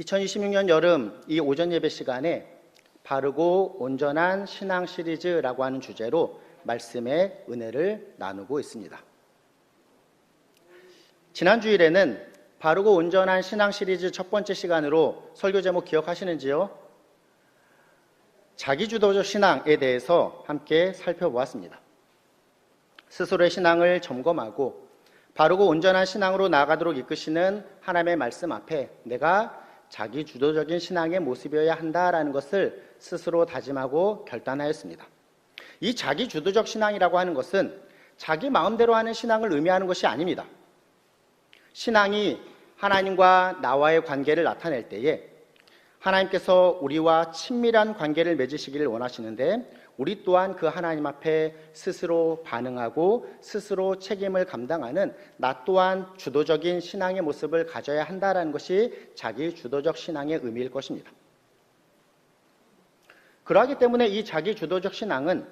2026년 여름 이 오전 예배 시간에 바르고 온전한 신앙 시리즈라고 하는 주제로 말씀의 은혜를 나누고 있습니다. 지난 주일에는 바르고 온전한 신앙 시리즈 첫 번째 시간으로 설교 제목 기억하시는지요? 자기주도적 신앙에 대해서 함께 살펴보았습니다. 스스로의 신앙을 점검하고 바르고 온전한 신앙으로 나아가도록 이끄시는 하나님의 말씀 앞에 내가 자기주도적인 신앙의 모습이어야 한다라는 것을 스스로 다짐하고 결단하였습니다. 이 자기주도적 신앙이라고 하는 것은 자기 마음대로 하는 신앙을 의미하는 것이 아닙니다. 신앙이 하나님과 나와의 관계를 나타낼 때에 하나님께서 우리와 친밀한 관계를 맺으시기를 원하시는데 우리 또한 그 하나님 앞에 스스로 반응하고 스스로 책임을 감당하는 나 또한 주도적인 신앙의 모습을 가져야 한다는 것이 자기 주도적 신앙의 의미일 것입니다. 그러하기 때문에 이 자기 주도적 신앙은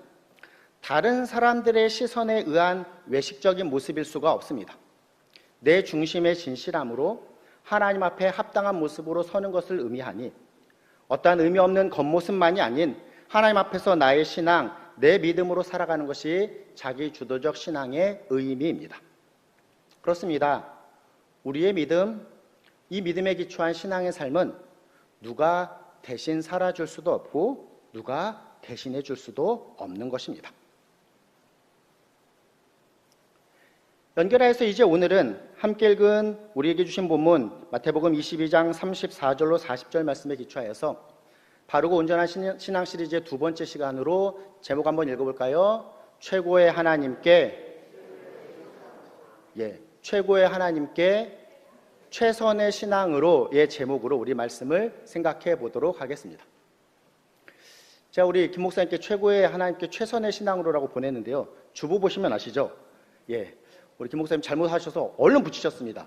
다른 사람들의 시선에 의한 외식적인 모습일 수가 없습니다. 내 중심의 진실함으로 하나님 앞에 합당한 모습으로 서는 것을 의미하니 어떠한 의미 없는 겉모습만이 아닌 하나님 앞에서 나의 신앙, 내 믿음으로 살아가는 것이 자기 주도적 신앙의 의미입니다. 그렇습니다. 우리의 믿음, 이 믿음에 기초한 신앙의 삶은 누가 대신 살아줄 수도 없고 누가 대신해 줄 수도 없는 것입니다. 연결해서 이제 오늘은 함께 읽은 우리에게 주신 본문 마태복음 22장 34절로 40절 말씀에 기초하여서 바르고 온전한 신앙 시리즈의 두 번째 시간으로 제목 한번 읽어볼까요? 최고의 하나님께 최고의 하나님께 최선의 신앙으로의 제목으로 우리 말씀을 생각해 보도록 하겠습니다. 제가 우리 김 목사님께 최고의 하나님께 최선의 신앙으로라고 보냈는데요. 주보 보시면 아시죠? 우리 김 목사님 잘못하셔서 얼른 붙이셨습니다.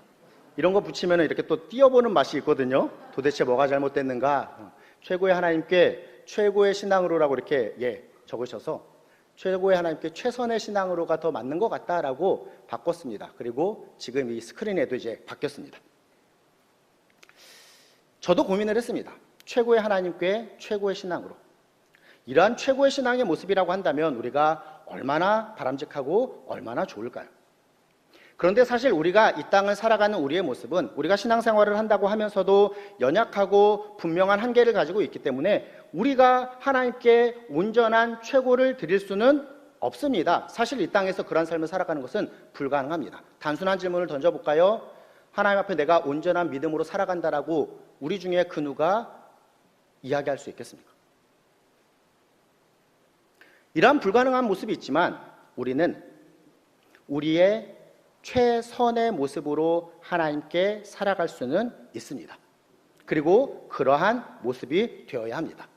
이런 거 붙이면 이렇게 또 띄어보는 맛이 있거든요. 도대체 뭐가 잘못됐는가? 최고의 하나님께 최고의 신앙으로라고 이렇게 적으셔서 최고의 하나님께 최선의 신앙으로가 더 맞는 것 같다라고 바꿨습니다. 그리고 지금 이 스크린에도 이제 바뀌었습니다. 저도 고민을 했습니다. 최고의 하나님께 최고의 신앙으로. 이러한 최고의 신앙의 모습이라고 한다면 우리가 얼마나 바람직하고 얼마나 좋을까요? 그런데 사실 우리가 이 땅을 살아가는 우리의 모습은 우리가 신앙생활을 한다고 하면서도 연약하고 분명한 한계를 가지고 있기 때문에 우리가 하나님께 온전한 최고를 드릴 수는 없습니다. 사실 이 땅에서 그런 삶을 살아가는 것은 불가능합니다. 단순한 질문을 던져볼까요? 하나님 앞에 내가 온전한 믿음으로 살아간다라고 우리 중에 그 누가 이야기할 수 있겠습니까? 이러한 불가능한 모습이 있지만 우리는 우리의 최선의 모습으로 하나님께 살아갈 수는 있습니다. 그리고 그러한 모습이 되어야 합니다.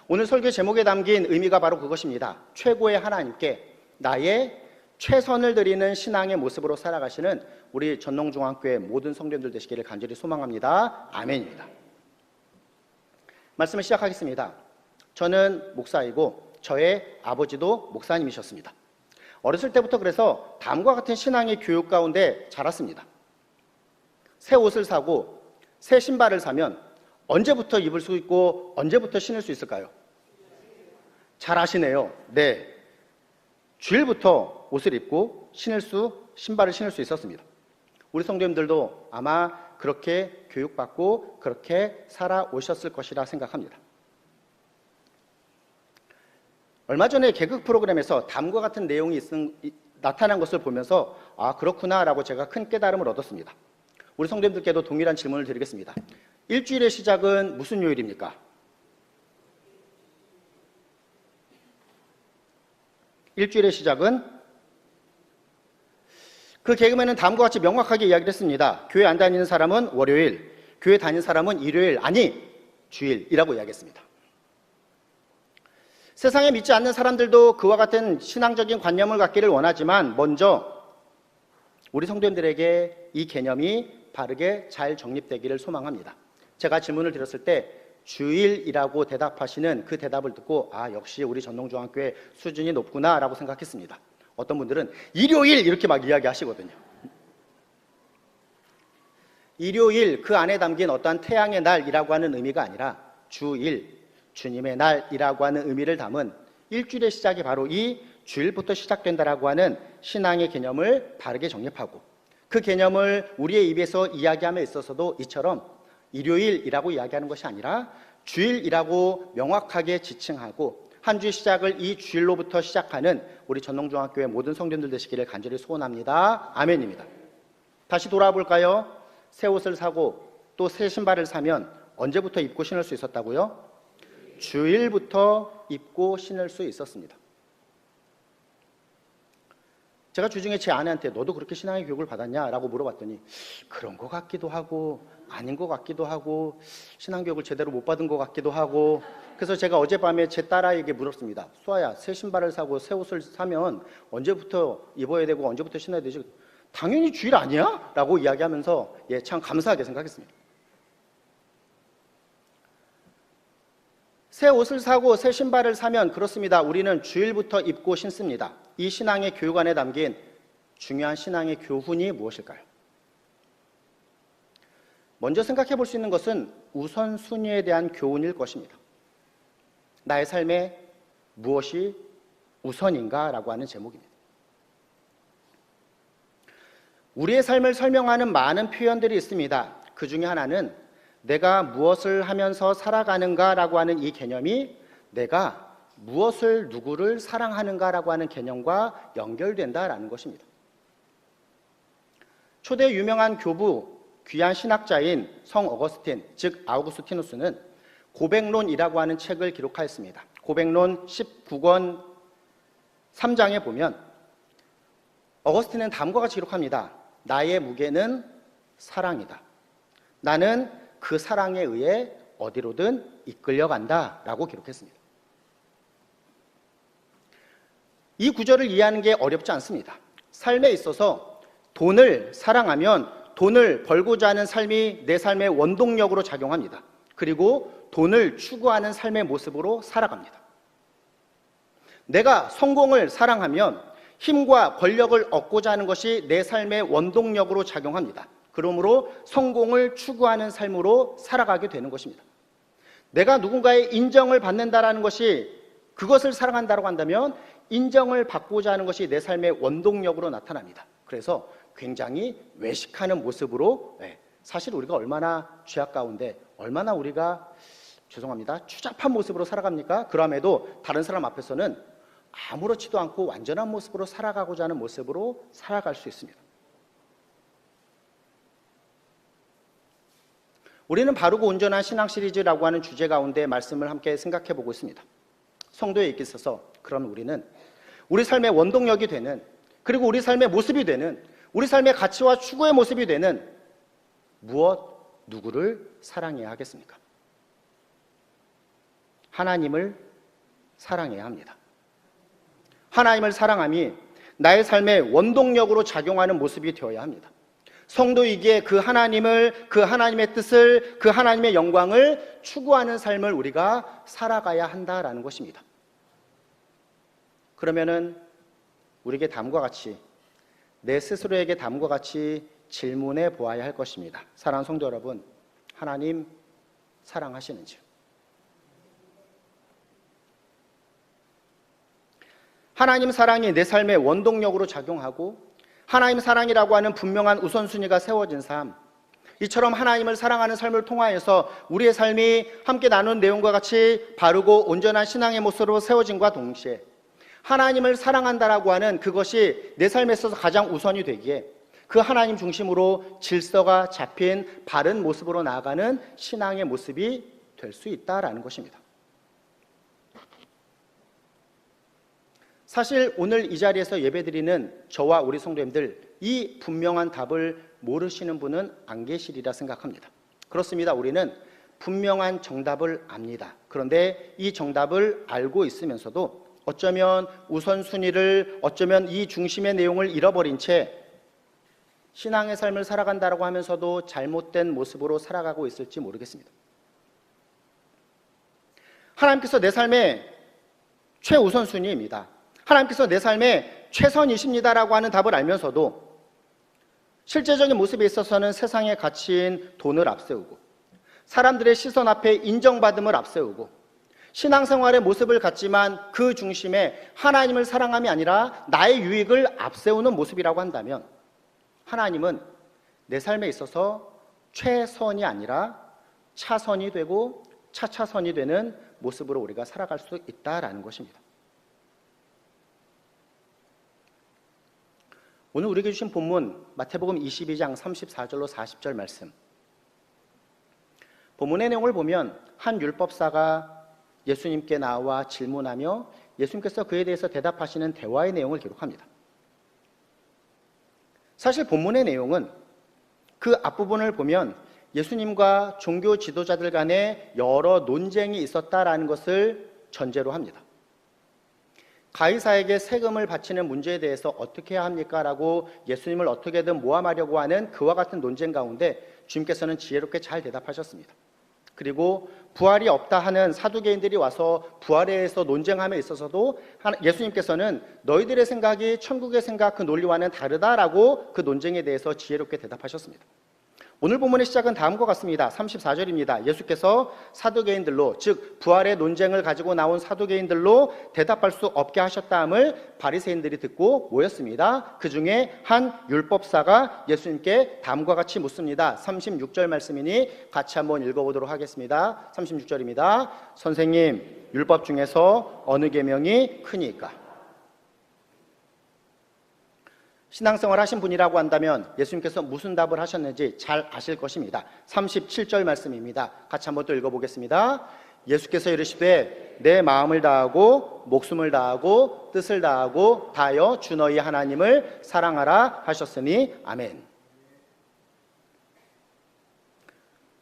오늘 설교 제목에 담긴 의미가 바로 그것입니다. 최고의 하나님께 나의 최선을 드리는 신앙의 모습으로 살아가시는 우리 전농중앙교회 모든 성도님들 되시기를 간절히 소망합니다. 아멘입니다. 말씀을 시작하겠습니다. 저는 목사이고 저의 아버지도 목사님이셨습니다. 어렸을 때부터 그래서 다음과 같은 신앙의 교육 가운데 자랐습니다. 새 옷을 사고 새 신발을 사면 언제부터 입을 수 있고 언제부터 신을 수 있을까요? 잘 아시네요. 주일부터 옷을 입고 신발을 신을 수 있었습니다. 우리 성도님들도 아마 그렇게 교육받고 그렇게 살아오셨을 것이라 생각합니다. 얼마 전에 개그 프로그램에서 다음과 같은 내용이 나타난 것을 보면서 그렇구나 라고 제가 큰 깨달음을 얻었습니다. 우리 성도님들께도 동일한 질문을 드리겠습니다. 일주일의 시작은 무슨 요일입니까? 일주일의 시작은 그 개그맨은 다음과 같이 명확하게 이야기를 했습니다. 교회 안 다니는 사람은 월요일, 교회 다니는 사람은 일요일, 아니 주일이라고 이야기했습니다. 세상에 믿지 않는 사람들도 그와 같은 신앙적인 관념을 갖기를 원하지만 먼저 우리 성도님들에게 이 개념이 바르게 잘 정립되기를 소망합니다. 제가 질문을 드렸을 때 주일이라고 대답하시는 그 대답을 듣고 역시 우리 전농중앙교회 수준이 높구나 라고 생각했습니다. 어떤 분들은 일요일 이렇게 막 이야기하시거든요. 일요일 그 안에 담긴 어떠한 태양의 날이라고 하는 의미가 아니라 주일, 주님의 날이라고 하는 의미를 담은 일주일의 시작이 바로 이 주일부터 시작된다라고 하는 신앙의 개념을 바르게 정립하고 그 개념을 우리의 입에서 이야기함에 있어서도 이처럼 일요일이라고 이야기하는 것이 아니라 주일이라고 명확하게 지칭하고 한 주의 시작을 이 주일로부터 시작하는 우리 전농중학교의 모든 성도님들 되시기를 간절히 소원합니다. 아멘입니다. 다시 돌아볼까요? 새 옷을 사고 또 새 신발을 사면 언제부터 입고 신을 수 있었다고요? 주일부터 입고 신을 수 있었습니다. 제가 주중에 제 아내한테 너도 그렇게 신앙의 교육을 받았냐? 라고 물어봤더니 그런 것 같기도 하고 아닌 것 같기도 하고 신앙교육을 제대로 못 받은 것 같기도 하고 그래서 제가 어젯밤에 제 딸아이에게 물었습니다. 수아야, 새 신발을 사고 새 옷을 사면 언제부터 입어야 되고 언제부터 신어야 되지? 당연히 주일 아니야? 라고 이야기하면서 참 감사하게 생각했습니다. 새 옷을 사고 새 신발을 사면 그렇습니다. 우리는 주일부터 입고 신습니다. 이 신앙의 교육 안에 담긴 중요한 신앙의 교훈이 무엇일까요? 먼저 생각해 볼 수 있는 것은 우선순위에 대한 교훈일 것입니다. 나의 삶에 무엇이 우선인가? 라고 하는 제목입니다. 우리의 삶을 설명하는 많은 표현들이 있습니다. 그 중에 하나는 내가 무엇을 하면서 살아가는가라고 하는 이 개념이 내가 무엇을 누구를 사랑하는가라고 하는 개념과 연결된다라는 것입니다. 초대 유명한 교부, 귀한 신학자인 성 어거스틴, 즉 아우구스티누스는 고백론이라고 하는 책을 기록하였습니다. 고백론 19권 3장에 보면 어거스틴은 다음과 같이 기록합니다. 나의 무게는 사랑이다. 나는 그 사랑에 의해 어디로든 이끌려간다 라고 기록했습니다. 이 구절을 이해하는 게 어렵지 않습니다. 삶에 있어서 돈을 사랑하면 돈을 벌고자 하는 삶이 내 삶의 원동력으로 작용합니다. 그리고 돈을 추구하는 삶의 모습으로 살아갑니다. 내가 성공을 사랑하면 힘과 권력을 얻고자 하는 것이 내 삶의 원동력으로 작용합니다. 그러므로 성공을 추구하는 삶으로 살아가게 되는 것입니다. 내가 누군가의 인정을 받는다라는 것이 그것을 사랑한다고 한다면 인정을 받고자 하는 것이 내 삶의 원동력으로 나타납니다. 그래서 굉장히 외식하는 모습으로 사실 우리가 얼마나 죄악 가운데 얼마나 우리가 추잡한 모습으로 살아갑니까? 그럼에도 다른 사람 앞에서는 아무렇지도 않고 완전한 모습으로 살아가고자 하는 모습으로 살아갈 수 있습니다. 우리는 바르고 온전한 신앙 시리즈라고 하는 주제 가운데 말씀을 함께 생각해 보고 있습니다. 성도에 있어서 그런 우리는 우리 삶의 원동력이 되는 그리고 우리 삶의 모습이 되는 우리 삶의 가치와 추구의 모습이 되는 무엇, 누구를 사랑해야 하겠습니까? 하나님을 사랑해야 합니다. 하나님을 사랑함이 나의 삶의 원동력으로 작용하는 모습이 되어야 합니다. 성도이기에 그 하나님을, 그 하나님의 뜻을, 그 하나님의 영광을 추구하는 삶을 우리가 살아가야 한다라는 것입니다. 그러면은 우리에게 다음과 같이 내 스스로에게 다음과 같이 질문해 보아야 할 것입니다. 사랑하는 성도 여러분, 하나님 사랑하시는지요? 하나님 사랑이 내 삶의 원동력으로 작용하고 하나님 사랑이라고 하는 분명한 우선순위가 세워진 삶, 이처럼 하나님을 사랑하는 삶을 통하여서 우리의 삶이 함께 나눈 내용과 같이 바르고 온전한 신앙의 모습으로 세워진과 동시에 하나님을 사랑한다라고 하는 그것이 내 삶에 있어서 가장 우선이 되기에 그 하나님 중심으로 질서가 잡힌 바른 모습으로 나아가는 신앙의 모습이 될 수 있다라는 것입니다. 사실 오늘 이 자리에서 예배드리는 저와 우리 성도님들 이 분명한 답을 모르시는 분은 안 계시리라 생각합니다. 그렇습니다. 우리는 분명한 정답을 압니다. 그런데 이 정답을 알고 있으면서도 어쩌면 우선순위를 어쩌면 이 중심의 내용을 잃어버린 채 신앙의 삶을 살아간다고 하면서도 잘못된 모습으로 살아가고 있을지 모르겠습니다. 하나님께서 내 삶의 최우선순위입니다. 하나님께서 내 삶의 최선이십니다라고 하는 답을 알면서도 실제적인 모습에 있어서는 세상의 가치인 돈을 앞세우고 사람들의 시선 앞에 인정받음을 앞세우고 신앙생활의 모습을 갖지만 그 중심에 하나님을 사랑함이 아니라 나의 유익을 앞세우는 모습이라고 한다면 하나님은 내 삶에 있어서 최선이 아니라 차선이 되고 차차선이 되는 모습으로 우리가 살아갈 수 있다라는 것입니다. 오늘 우리에게 주신 본문 마태복음 22장 34절로 40절 말씀, 본문의 내용을 보면 한 율법사가 예수님께 나와 질문하며 예수님께서 그에 대해서 대답하시는 대화의 내용을 기록합니다. 사실 본문의 내용은 그 앞부분을 보면 예수님과 종교 지도자들 간에 여러 논쟁이 있었다라는 것을 전제로 합니다. 가이사에게 세금을 바치는 문제에 대해서 어떻게 해야 합니까? 라고 예수님을 어떻게든 모함하려고 하는 그와 같은 논쟁 가운데 주님께서는 지혜롭게 잘 대답하셨습니다. 그리고 부활이 없다 하는 사두개인들이 와서 부활에 대해서 논쟁함에 있어서도 예수님께서는 너희들의 생각이 천국의 생각 그 논리와는 다르다라고 그 논쟁에 대해서 지혜롭게 대답하셨습니다. 오늘 본문의 시작은 다음과 같습니다. 34절입니다. 예수께서 사두개인들로, 즉 부활의 논쟁을 가지고 나온 사두개인들로 대답할 수 없게 하셨다함을 바리새인들이 듣고 모였습니다. 그 중에 한 율법사가 예수님께 다음과 같이 묻습니다. 36절 말씀이니 같이 한번 읽어보도록 하겠습니다. 36절입니다. 선생님, 율법 중에서 어느 계명이 크니까? 신앙생활 하신 분이라고 한다면 예수님께서 무슨 답을 하셨는지 잘 아실 것입니다. 37절 말씀입니다. 같이 한번 또 읽어보겠습니다. 예수께서 이르시되 내 마음을 다하고 목숨을 다하고 뜻을 다하고 다하여 주 너희 하나님을 사랑하라 하셨으니 아멘.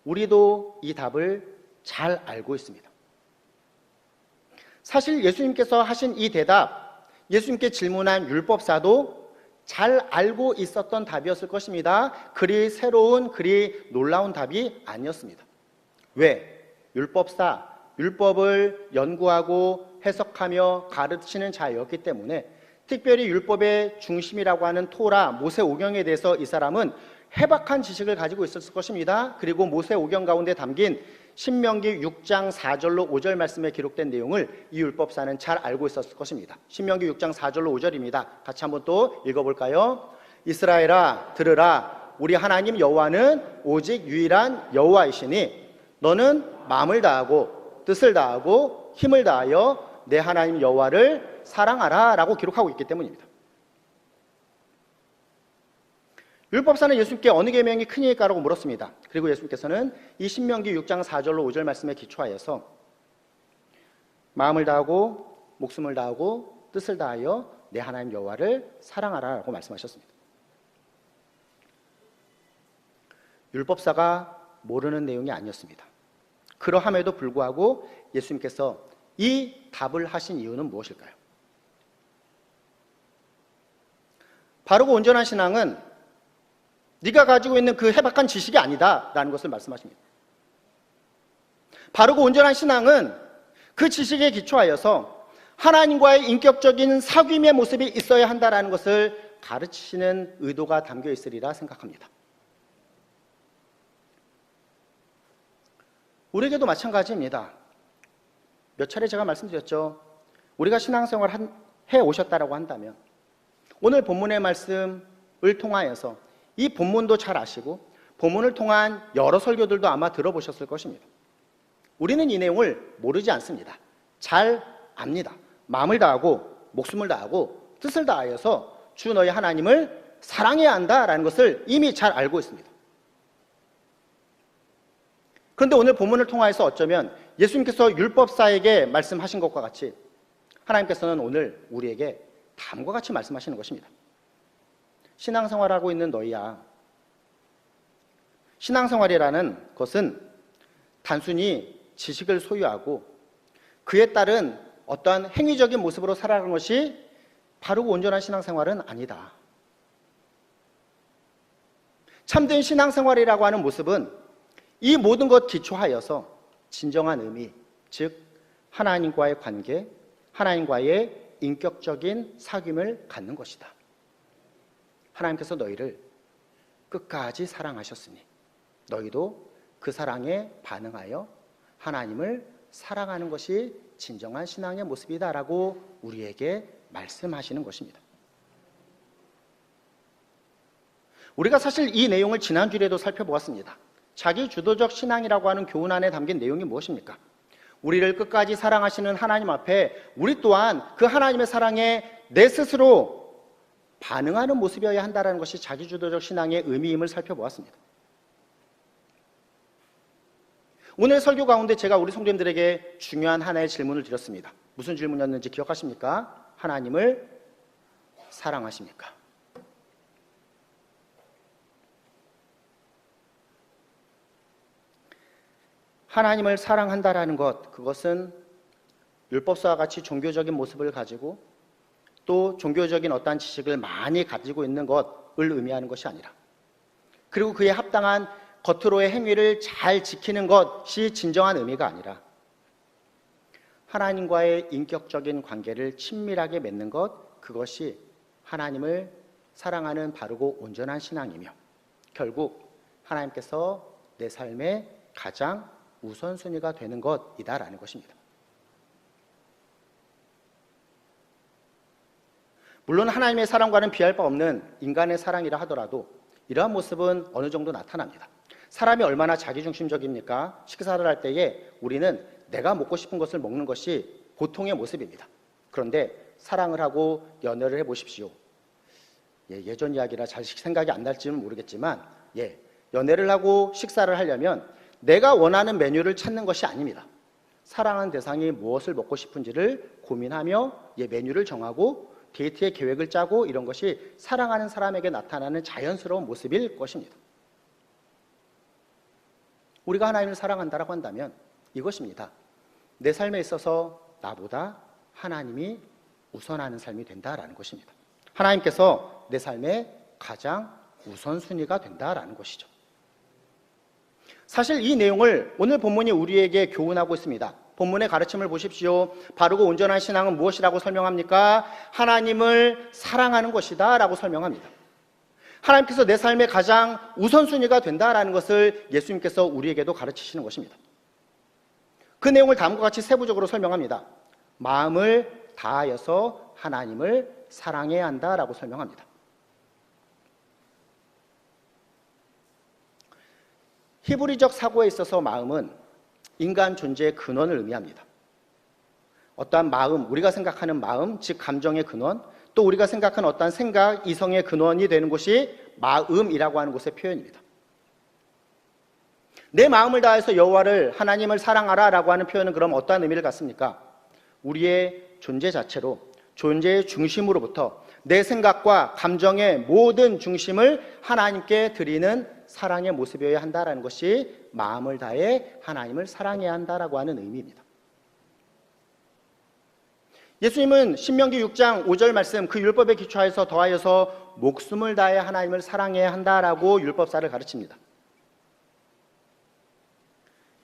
우리도 이 답을 잘 알고 있습니다. 사실 예수님께서 하신 이 대답, 예수님께 질문한 율법사도 잘 알고 있었던 답이었을 것입니다. 그리 새로운, 그리 놀라운 답이 아니었습니다. 왜? 율법사, 율법을 연구하고 해석하며 가르치는 자였기 때문에 특별히 율법의 중심이라고 하는 토라, 모세오경에 대해서 이 사람은 해박한 지식을 가지고 있었을 것입니다. 그리고 모세오경 가운데 담긴 신명기 6장 4절로 5절 말씀에 기록된 내용을 이 율법사는 잘 알고 있었을 것입니다. 신명기 6장 4절로 5절입니다. 같이 한번 또 읽어볼까요? 이스라엘아 들으라, 우리 하나님 여호와는 오직 유일한 여호와이시니 너는 마음을 다하고 뜻을 다하고 힘을 다하여 내 하나님 여호와를 사랑하라 라고 기록하고 있기 때문입니다. 율법사는 예수님께 어느 계명이 크니까 라고 물었습니다. 그리고 예수님께서는 이 신명기 6장 4절로 5절 말씀에 기초하여서 마음을 다하고 목숨을 다하고 뜻을 다하여 내 하나님 여호와를 사랑하라 라고 말씀하셨습니다. 율법사가 모르는 내용이 아니었습니다. 그러함에도 불구하고 예수님께서 이 답을 하신 이유는 무엇일까요? 바르고 온전한 신앙은 네가 가지고 있는 그 해박한 지식이 아니다 라는 것을 말씀하십니다. 바르고 온전한 신앙은 그 지식에 기초하여서 하나님과의 인격적인 사귐의 모습이 있어야 한다라는 것을 가르치시는 의도가 담겨 있으리라 생각합니다. 우리에게도 마찬가지입니다. 몇 차례 제가 말씀드렸죠. 우리가 신앙생활을 해오셨다라고 한다면 오늘 본문의 말씀을 통하여서 이 본문도 잘 아시고 본문을 통한 여러 설교들도 아마 들어보셨을 것입니다. 우리는 이 내용을 모르지 않습니다. 잘 압니다. 마음을 다하고 목숨을 다하고 뜻을 다하여서 주 너희 하나님을 사랑해야 한다라는 것을 이미 잘 알고 있습니다. 그런데 오늘 본문을 통하여서 어쩌면 예수님께서 율법사에게 말씀하신 것과 같이 하나님께서는 오늘 우리에게 다음과 같이 말씀하시는 것입니다. 신앙생활하고 있는 너희야, 신앙생활이라는 것은 단순히 지식을 소유하고 그에 따른 어떠한 행위적인 모습으로 살아가는 것이 바르고 온전한 신앙생활은 아니다. 참된 신앙생활이라고 하는 모습은 이 모든 것 기초하여서 진정한 의미, 즉 하나님과의 관계, 하나님과의 인격적인 사귐을 갖는 것이다. 하나님께서 너희를 끝까지 사랑하셨으니 너희도 그 사랑에 반응하여 하나님을 사랑하는 것이 진정한 신앙의 모습이다라고 우리에게 말씀하시는 것입니다. 우리가 사실 이 내용을 지난주에도 살펴보았습니다. 자기 주도적 신앙이라고 하는 교훈 안에 담긴 내용이 무엇입니까? 우리를 끝까지 사랑하시는 하나님 앞에 우리 또한 그 하나님의 사랑에 내 스스로 반응하는 모습이어야 한다는 것이 자기 주도적 신앙의 의미임을 살펴보았습니다. 오늘 설교 가운데 제가 우리 성도님들에게 중요한 하나의 질문을 드렸습니다. 무슨 질문이었는지 기억하십니까? 하나님을 사랑하십니까? 하나님을 사랑한다라는 것, 그것은 율법서와 같이 종교적인 모습을 가지고 또 종교적인 어떠한 지식을 많이 가지고 있는 것을 의미하는 것이 아니라, 그리고 그에 합당한 겉으로의 행위를 잘 지키는 것이 진정한 의미가 아니라 하나님과의 인격적인 관계를 친밀하게 맺는 것, 그것이 하나님을 사랑하는 바르고 온전한 신앙이며 결국 하나님께서 내 삶의 가장 우선순위가 되는 것이다라는 것입니다. 물론 하나님의 사랑과는 비할 바 없는 인간의 사랑이라 하더라도 이러한 모습은 어느 정도 나타납니다. 사람이 얼마나 자기중심적입니까? 식사를 할 때에 우리는 내가 먹고 싶은 것을 먹는 것이 보통의 모습입니다. 그런데 사랑을 하고 연애를 해보십시오. 예전 이야기라 잘 생각이 안 날지는 모르겠지만 연애를 하고 식사를 하려면 내가 원하는 메뉴를 찾는 것이 아닙니다. 사랑하는 대상이 무엇을 먹고 싶은지를 고민하며 메뉴를 정하고 데이트의 계획을 짜고 이런 것이 사랑하는 사람에게 나타나는 자연스러운 모습일 것입니다. 우리가 하나님을 사랑한다라고 한다면 이것입니다. 내 삶에 있어서 나보다 하나님이 우선하는 삶이 된다라는 것입니다. 하나님께서 내 삶의 가장 우선순위가 된다라는 것이죠. 사실 이 내용을 오늘 본문이 우리에게 교훈하고 있습니다. 본문의 가르침을 보십시오. 바르고 온전한 신앙은 무엇이라고 설명합니까? 하나님을 사랑하는 것이다 라고 설명합니다. 하나님께서 내 삶의 가장 우선순위가 된다라는 것을 예수님께서 우리에게도 가르치시는 것입니다. 그 내용을 다음과 같이 세부적으로 설명합니다. 마음을 다하여서 하나님을 사랑해야 한다라고 설명합니다. 히브리적 사고에 있어서 마음은 인간 존재의 근원을 의미합니다. 어떠한 마음, 우리가 생각하는 마음, 즉 감정의 근원, 또 우리가 생각하는 어떠한 생각, 이성의 근원이 되는 곳이 마음이라고 하는 곳의 표현입니다. 내 마음을 다해서 여호와를 하나님을 사랑하라 라고 하는 표현은 그럼 어떠한 의미를 갖습니까? 우리의 존재 자체로, 존재의 중심으로부터 내 생각과 감정의 모든 중심을 하나님께 드리는 사랑의 모습이어야 한다는 것이 마음을 다해 하나님을 사랑해야 한다라고 하는 의미입니다. 예수님은 신명기 6장 5절 말씀, 그 율법에 기초하여서 더하여서 목숨을 다해 하나님을 사랑해야 한다라고 율법사를 가르칩니다.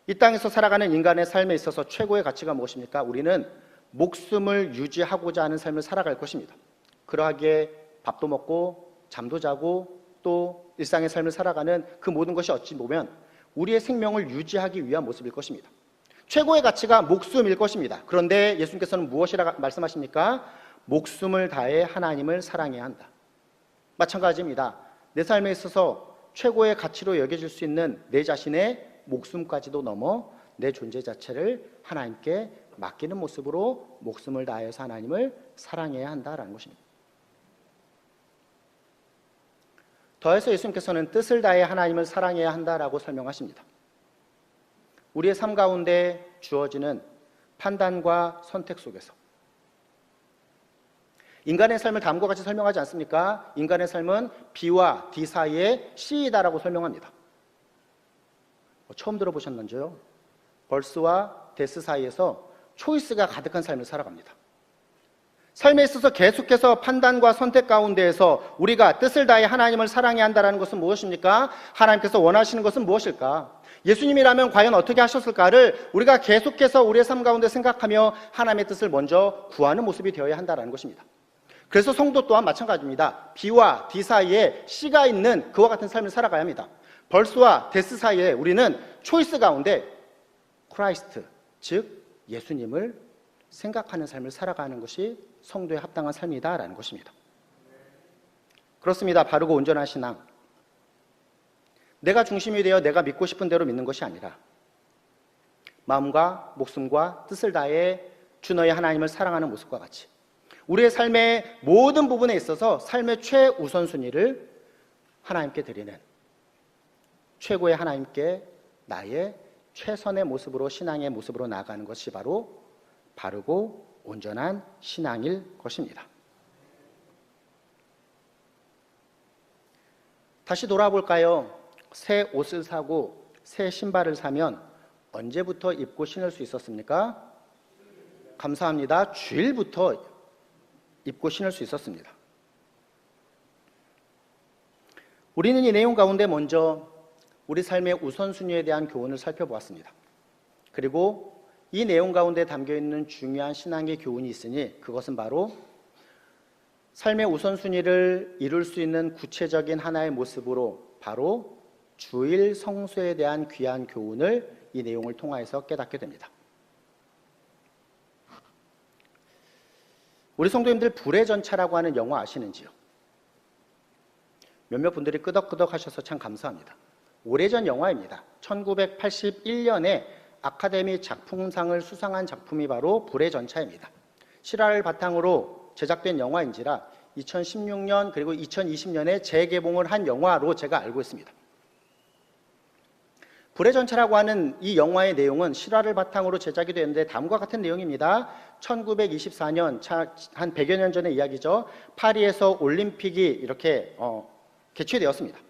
이 땅에서 살아가는 인간의 삶에 있어서 최고의 가치가 무엇입니까? 우리는 목숨을 유지하고자 하는 삶을 살아갈 것입니다. 그러하기에 밥도 먹고 잠도 자고 또 일상의 삶을 살아가는 그 모든 것이 어찌 보면 우리의 생명을 유지하기 위한 모습일 것입니다. 최고의 가치가 목숨일 것입니다. 그런데 예수님께서는 무엇이라 말씀하십니까? 목숨을 다해 하나님을 사랑해야 한다. 마찬가지입니다. 내 삶에 있어서 최고의 가치로 여겨질 수 있는 내 자신의 목숨까지도 넘어 내 존재 자체를 하나님께 맡기는 모습으로 목숨을 다해서 하나님을 사랑해야 한다라는 것입니다. 더해서 예수님께서는 뜻을 다해 하나님을 사랑해야 한다라고 설명하십니다. 우리의 삶 가운데 주어지는 판단과 선택 속에서 인간의 삶을 다음과 같이 설명하지 않습니까? 인간의 삶은 B와 D 사이의 C이다라고 설명합니다. 처음 들어보셨는지요? 벌스와 데스 사이에서 초이스가 가득한 삶을 살아갑니다. 삶에 있어서 계속해서 판단과 선택 가운데에서 우리가 뜻을 다해 하나님을 사랑해야 한다는 것은 무엇입니까? 하나님께서 원하시는 것은 무엇일까? 예수님이라면 과연 어떻게 하셨을까를 우리가 계속해서 우리의 삶 가운데 생각하며 하나님의 뜻을 먼저 구하는 모습이 되어야 한다는 것입니다. 그래서 성도 또한 마찬가지입니다. B와 D 사이에 C가 있는 그와 같은 삶을 살아가야 합니다. 벌스와 데스 사이에 우리는 초이스 가운데 크라이스트, 즉 예수님을 생각하는 삶을 살아가는 것이 성도의 합당한 삶이다라는 것입니다. 그렇습니다. 바르고 온전한 신앙. 내가 중심이 되어 내가 믿고 싶은 대로 믿는 것이 아니라 마음과 목숨과 뜻을 다해 주 너의 하나님을 사랑하는 모습과 같이 우리의 삶의 모든 부분에 있어서 삶의 최우선순위를 하나님께 드리는 최고의 하나님께 나의 최선의 모습으로 신앙의 모습으로 나아가는 것이 바로 바르고 온전한 신앙일 것입니다. 다시 돌아볼까요? 새 옷을 사고 새 신발을 사면 언제부터 입고 신을 수 있었습니까? 감사합니다. 주일부터 입고 신을 수 있었습니다. 우리는 이 내용 가운데 먼저 우리 삶의 우선순위에 대한 교훈을 살펴보았습니다. 그리고 이 내용 가운데 담겨있는 중요한 신앙의 교훈이 있으니 그것은 바로 삶의 우선순위를 이룰 수 있는 구체적인 하나의 모습으로 바로 주일 성수에 대한 귀한 교훈을 이 내용을 통하여서 깨닫게 됩니다. 우리 성도님들 불의 전차라고 하는 영화 아시는지요? 몇몇 분들이 끄덕끄덕 하셔서 참 감사합니다. 오래전 영화입니다. 1981년에 아카데미 작품상을 수상한 작품이 바로 불의 전차입니다. 실화를 바탕으로 제작된 영화인지라 2016년 그리고 2020년에 재개봉을 한 영화로 제가 알고 있습니다. 불의 전차라고 하는 이 영화의 내용은 실화를 바탕으로 제작이 되었는데 다음과 같은 내용입니다. 1924년, 한 100여 년 전의 이야기죠. 파리에서 올림픽이 이렇게 개최되었습니다.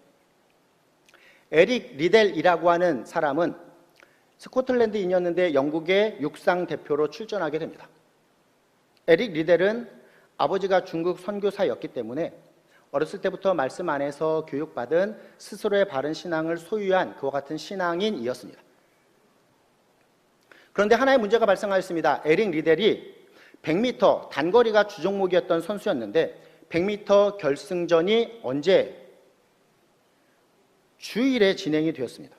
에릭 리델이라고 하는 사람은 스코틀랜드인이었는데 영국의 육상 대표로 출전하게 됩니다. 에릭 리델은 아버지가 중국 선교사였기 때문에 어렸을 때부터 말씀 안에서 교육받은 스스로의 바른 신앙을 소유한 그와 같은 신앙인이었습니다. 그런데 하나의 문제가 발생하였습니다. 에릭 리델이 100m 단거리가 주종목이었던 선수였는데 100m 결승전이 언제? 주일에 진행이 되었습니다.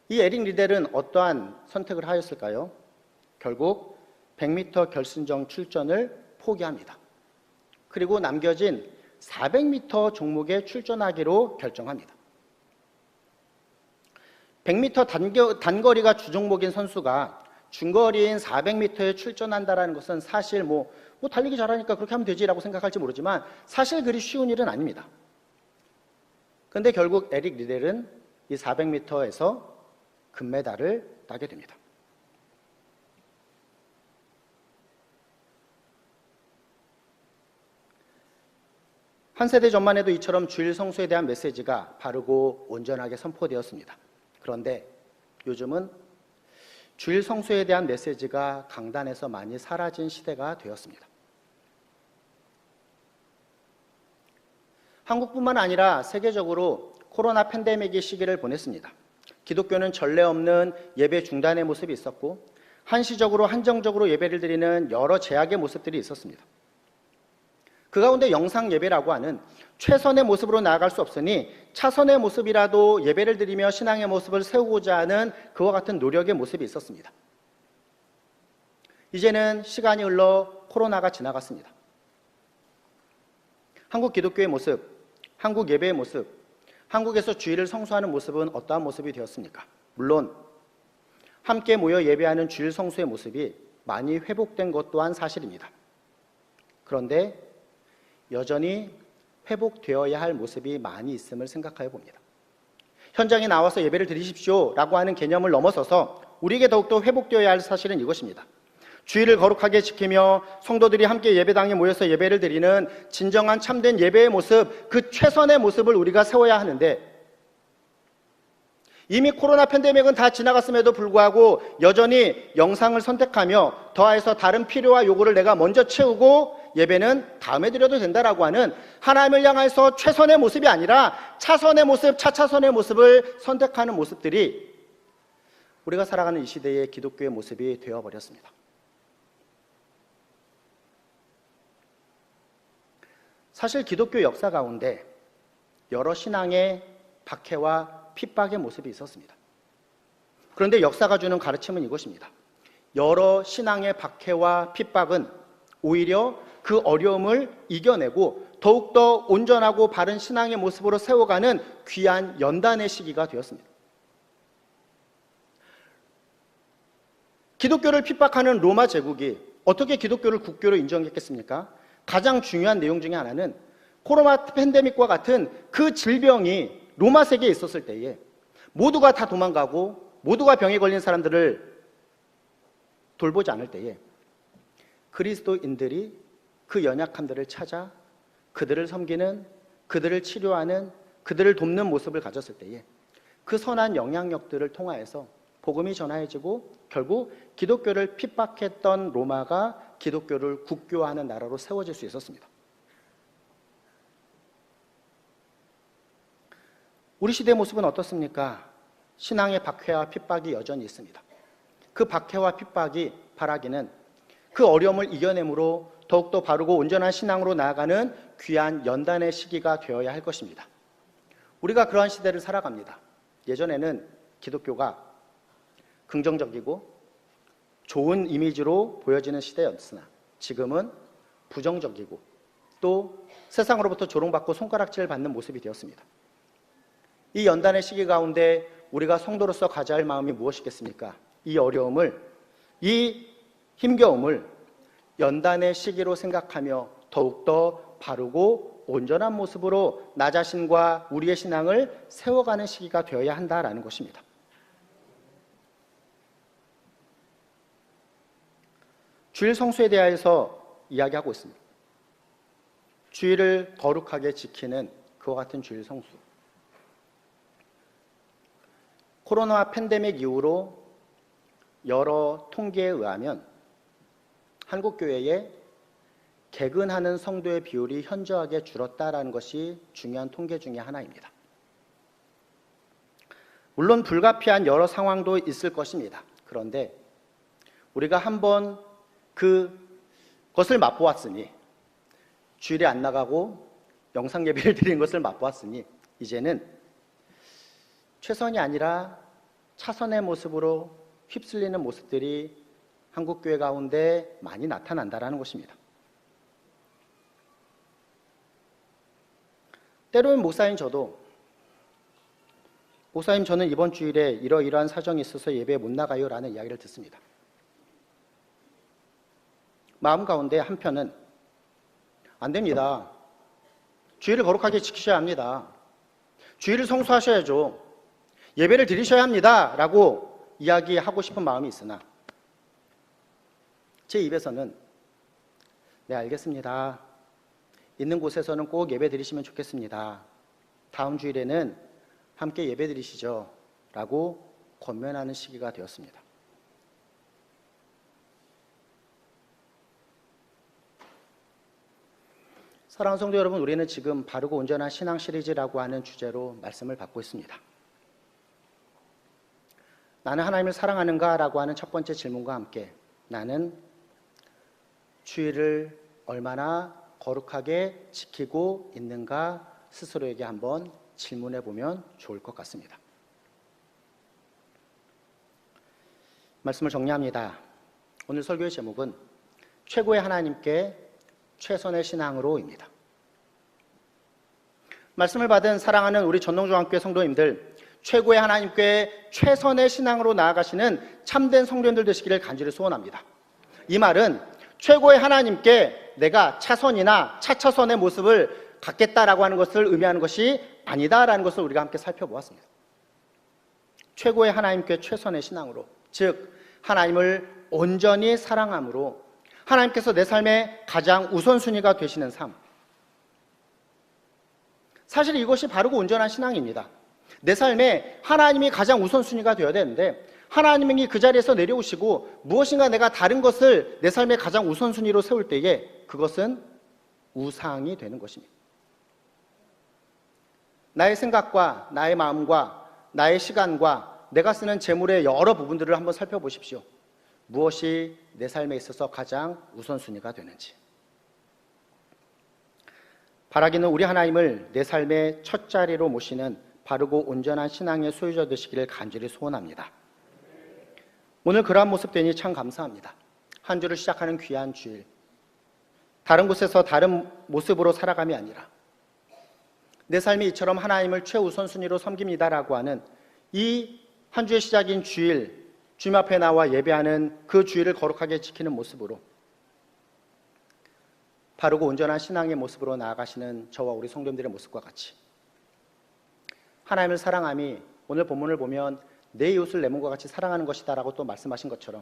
이 에릭 리델은 어떠한 선택을 하였을까요? 결국 100m 결승전 출전을 포기합니다. 그리고 남겨진 400m 종목에 출전하기로 결정합니다. 100m 단거리가 주종목인 선수가 중거리인 400m에 출전한다는 것은 사실 달리기 잘하니까 그렇게 하면 되지라고 생각할지 모르지만 사실 그리 쉬운 일은 아닙니다. 그런데 결국 에릭 리델은 이 400m에서 금메달을 따게 됩니다. 한 세대 전만 해도 이처럼 주일 성수에 대한 메시지가 바르고 온전하게 선포되었습니다. 그런데 요즘은 주일 성수에 대한 메시지가 강단에서 많이 사라진 시대가 되었습니다. 한국뿐만 아니라 세계적으로 코로나 팬데믹의 시기를 보냈습니다. 기독교는 전례 없는 예배 중단의 모습이 있었고 한시적으로 한정적으로 예배를 드리는 여러 제약의 모습들이 있었습니다. 그 가운데 영상 예배라고 하는 최선의 모습으로 나아갈 수 없으니 차선의 모습이라도 예배를 드리며 신앙의 모습을 세우고자 하는 그와 같은 노력의 모습이 있었습니다. 이제는 시간이 흘러 코로나가 지나갔습니다. 한국 기독교의 모습, 한국 예배의 모습, 한국에서 주일을 성수하는 모습은 어떠한 모습이 되었습니까? 물론 함께 모여 예배하는 주일 성수의 모습이 많이 회복된 것 또한 사실입니다. 그런데 여전히 회복되어야 할 모습이 많이 있음을 생각하여 봅니다. 현장에 나와서 예배를 드리십시오 라고 하는 개념을 넘어서서 우리에게 더욱더 회복되어야 할 사실은 이것입니다. 주일을 거룩하게 지키며 성도들이 함께 예배당에 모여서 예배를 드리는 진정한 참된 예배의 모습, 그 최선의 모습을 우리가 세워야 하는데 이미 코로나 팬데믹은 다 지나갔음에도 불구하고 여전히 영상을 선택하며 더해서 다른 필요와 요구를 내가 먼저 채우고 예배는 다음에 드려도 된다라고 하는 하나님을 향해서 최선의 모습이 아니라 차선의 모습, 차차선의 모습을 선택하는 모습들이 우리가 살아가는 이 시대의 기독교의 모습이 되어버렸습니다. 사실 기독교 역사 가운데 여러 신앙의 박해와 핍박의 모습이 있었습니다. 그런데 역사가 주는 가르침은 이것입니다. 여러 신앙의 박해와 핍박은 오히려 그 어려움을 이겨내고 더욱더 온전하고 바른 신앙의 모습으로 세워가는 귀한 연단의 시기가 되었습니다. 기독교를 핍박하는 로마 제국이 어떻게 기독교를 국교로 인정했겠습니까? 가장 중요한 내용 중에 하나는 코로나 팬데믹과 같은 그 질병이 로마 세계에 있었을 때에 모두가 다 도망가고 모두가 병에 걸린 사람들을 돌보지 않을 때에 그리스도인들이 그 연약함들을 찾아 그들을 섬기는, 그들을 치료하는, 그들을 돕는 모습을 가졌을 때에 그 선한 영향력들을 통하여서 복음이 전해지고 결국 기독교를 핍박했던 로마가 기독교를 국교화하는 나라로 세워질 수 있었습니다. 우리 시대의 모습은 어떻습니까? 신앙의 박해와 핍박이 여전히 있습니다. 그 박해와 핍박이 바라기는 그 어려움을 이겨내므로 더욱더 바르고 온전한 신앙으로 나아가는 귀한 연단의 시기가 되어야 할 것입니다. 우리가 그러한 시대를 살아갑니다. 예전에는 기독교가 긍정적이고 좋은 이미지로 보여지는 시대였으나 지금은 부정적이고 또 세상으로부터 조롱받고 손가락질을 받는 모습이 되었습니다. 이 연단의 시기 가운데 우리가 성도로서 가져야 할 마음이 무엇이겠습니까? 이 어려움을, 이 힘겨움을 연단의 시기로 생각하며 더욱더 바르고 온전한 모습으로 나 자신과 우리의 신앙을 세워가는 시기가 되어야 한다라는 것입니다. 주일 성수에 대해서 이야기하고 있습니다. 주일을 거룩하게 지키는 그와 같은 주일 성수. 코로나 팬데믹 이후로 여러 통계에 의하면 한국교회에 개근하는 성도의 비율이 현저하게 줄었다라는 것이 중요한 통계 중에 하나입니다. 물론 불가피한 여러 상황도 있을 것입니다. 그런데 우리가 한번 그것을 맛보았으니, 주일에 안 나가고 영상 예배를 드리는 것을 맛보았으니 이제는 최선이 아니라 차선의 모습으로 휩쓸리는 모습들이 한국교회 가운데 많이 나타난다는 것입니다. 때로는 목사님 저는 이번 주일에 이러이러한 사정이 있어서 예배에 못 나가요 라는 이야기를 듣습니다. 마음 가운데 한편은 안 됩니다. 주일을 거룩하게 지키셔야 합니다. 주일을 성수하셔야죠. 예배를 드리셔야 합니다 라고 이야기하고 싶은 마음이 있으나 제 입에서는 네, 알겠습니다. 있는 곳에서는 꼭 예배 드리시면 좋겠습니다. 다음 주일에는 함께 예배 드리시죠 라고 권면하는 시기가 되었습니다. 사랑하는 성도 여러분, 우리는 지금 바르고 온전한 신앙 시리즈라고 하는 주제로 말씀을 받고 있습니다. 나는 하나님을 사랑하는가? 라고 하는 첫 번째 질문과 함께 나는 주일을 얼마나 거룩하게 지키고 있는가 스스로에게 한번 질문해 보면 좋을 것 같습니다. 말씀을 정리합니다. 오늘 설교의 제목은 최고의 하나님께 최선의 신앙으로입니다. 말씀을 받은 사랑하는 우리 전농중앙교회 성도님들, 최고의 하나님께 최선의 신앙으로 나아가시는 참된 성도님들 되시기를 간절히 소원합니다. 이 말은 최고의 하나님께 내가 차선이나 차차선의 모습을 갖겠다라고 하는 것을 의미하는 것이 아니다라는 것을 우리가 함께 살펴보았습니다. 최고의 하나님께 최선의 신앙으로, 즉 하나님을 온전히 사랑함으로 하나님께서 내 삶의 가장 우선순위가 되시는 삶. 사실 이것이 바르고 온전한 신앙입니다. 내 삶에 하나님이 가장 우선순위가 되어야 되는데 하나님이 그 자리에서 내려오시고 무엇인가 내가 다른 것을 내 삶의 가장 우선순위로 세울 때에 그것은 우상이 되는 것입니다. 나의 생각과 나의 마음과 나의 시간과 내가 쓰는 재물의 여러 부분들을 한번 살펴보십시오. 무엇이 내 삶에 있어서 가장 우선순위가 되는지. 바라기는 우리 하나님을 내 삶의 첫 자리로 모시는 바르고 온전한 신앙의 소유자 되시기를 간절히 소원합니다. 오늘 그러한 모습 되니 참 감사합니다. 한 주를 시작하는 귀한 주일, 다른 곳에서 다른 모습으로 살아감이 아니라 내 삶이 이처럼 하나님을 최우선순위로 섬깁니다라고 하는 이 한 주의 시작인 주일, 주님 앞에 나와 예배하는 그 주일을 거룩하게 지키는 모습으로 바르고 온전한 신앙의 모습으로 나아가시는 저와 우리 성도님들의 모습과 같이 하나님을 사랑함이 오늘 본문을 보면 내 이웃을 내 몸과 같이 사랑하는 것이다 라고 또 말씀하신 것처럼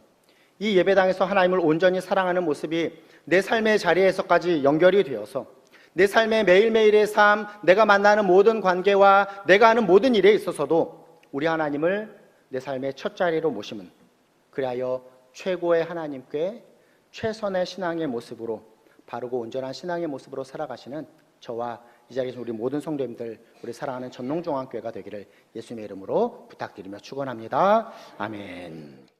이 예배당에서 하나님을 온전히 사랑하는 모습이 내 삶의 자리에서까지 연결이 되어서 내 삶의 매일매일의 삶, 내가 만나는 모든 관계와 내가 하는 모든 일에 있어서도 우리 하나님을 내 삶의 첫 자리로 모심은 그리하여 최고의 하나님께 최선의 신앙의 모습으로 바르고 온전한 신앙의 모습으로 살아가시는 저와 이 자리에 계신 우리 모든 성도님들, 우리 사랑하는 전농중앙교회가 되기를 예수님의 이름으로 부탁드리며 축원합니다. 아멘.